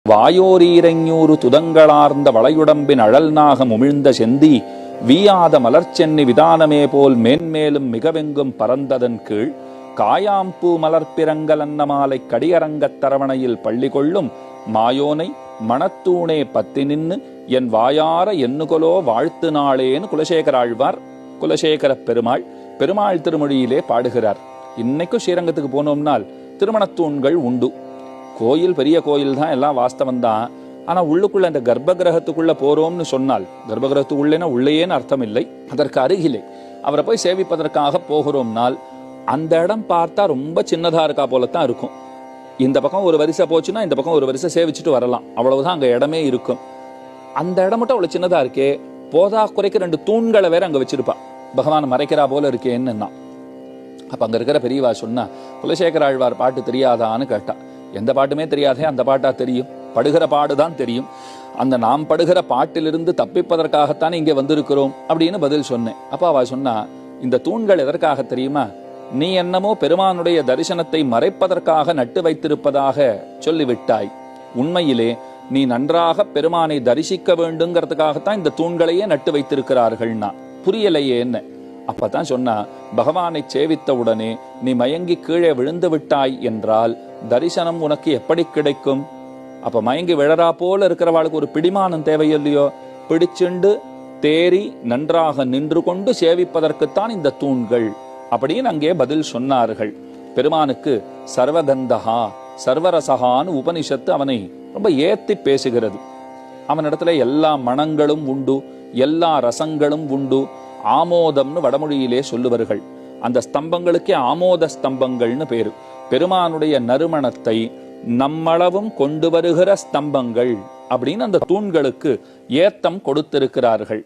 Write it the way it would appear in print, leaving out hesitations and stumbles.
வாயோரீரஞூறு துதங்களார்ந்த வளையுடம்பின் அழல் நாகம் உமிழ்ந்த செந்தி வீயாத மலர்ச்சென்னி விதானமே போல் மேன்மேலும் மிகவெங்கும் பறந்ததன் கீழ் காயாம்பூ மலர்பிறங்கல் அன்னமாலை கடியரங்கத் தரவணையில் பள்ளி கொள்ளும் மாயோனை மணத்தூணே பத்தி நின்னு என் வாயார எண்ணுகொலோ வாழ்த்து நாளேன்னு குலசேகராழ்வார் குலசேகர பெருமாள் திருமொழியிலே பாடுகிறார். இன்னைக்கும் ஸ்ரீரங்கத்துக்கு போனோம்னால் திருமணத்தூண்கள் உண்டு. கோயில் பெரிய கோயில் தான், எல்லாம் வாஸ்தவம் தான். ஆனா உள்ளுக்குள்ள இந்த கர்ப்ப கிரகத்துக்குள்ள போறோம்னு சொன்னால், கர்ப்ப கிரகத்துக்குள்ளேனா உள்ளேன்னு அர்த்தம் இல்லை, அதற்கு அருகிலே அவரை போய் சேவிப்பதற்காக போகிறோம்னால் அந்த இடம் பார்த்தா ரொம்ப சின்னதா இருக்கா போலத்தான் இருக்கும். இந்த பக்கம் ஒரு வரிசை போச்சுன்னா இந்த பக்கம் ஒரு வரிசை சேவிச்சுட்டு வரலாம், அவ்வளவுதான் அங்க இடமே இருக்கும். அந்த இடம் மட்டும் அவ்வளவு சின்னதா இருக்கே, போதா குறைக்கு 2 தூண்களை வேற அங்க வச்சிருப்பா, பகவான் மறைக்கிறா போல இருக்கேன்னு. அப்ப அங்க இருக்கிற பெரியவா சொன்னா, குலசேகர ஆழ்வார் பாட்டு தெரியாதான்னு கேட்டா. எந்த பாட்டுமே தெரியாதே, அந்த பாட்டா தெரியும், படுகிற பாடுதான் தெரியும். அந்த நாம் படுகிற பாட்டிலிருந்து தப்பிப்பதற்காகத்தானே இங்கே வந்திருக்கிறோம் அப்படின்னு பதில் சொன்னேன். அப்ப அவ சொன்னா, இந்த தூண்கள் எதற்காக தெரியுமா? நீ என்னமோ பெருமானுடைய தரிசனத்தை மறைப்பதற்காக நட்டு வைத்திருப்பதாக சொல்லிவிட்டாய். உண்மையிலே நீ நன்றாக பெருமானை தரிசிக்க வேண்டுங்கிறதுக்காகத்தான் இந்த தூண்களையே நட்டு வைத்திருக்கிறார்கள்னா புரியலையே என்ன. அப்பதான் சொன்னா, பகவானை சேவித்த உடனே நீ மயங்கி கீழே விழுந்து விட்டாய் என்றால் தரிசனம் உனக்கு எப்படி கிடைக்கும்? அப்ப மயங்கி விழறா போல இருக்கிறவாளுக்கு ஒரு பிடிமானம் தேவையில்லையோ? பிடிச்சுண்டு தேறி நன்றாக நின்று கொண்டு சேவிப்பதற்குத்தான் இந்த தூண்கள் அப்படின்னு அங்கே பதில் சொன்னார்கள். பெருமானுக்கு சர்வகந்தகா சர்வரசகான்னு உபனிஷத்து அவனை ரொம்ப ஏத்தி பேசுகிறது. அவனிடத்துல எல்லா மனங்களும் உண்டு, எல்லா ரசங்களும் உண்டு. ஆமோதம்னு வடமொழியிலே சொல்லுவார்கள். அந்த ஸ்தம்பங்களுக்கே ஆமோத ஸ்தம்பங்கள்னு பேரு. பெருமானுடைய நறுமணத்தை நம்மளவும் கொண்டு வருகிற ஸ்தம்பங்கள் அப்படின்னு அந்த தூண்களுக்கு ஏத்தம் கொடுத்திருக்கிறார்கள்.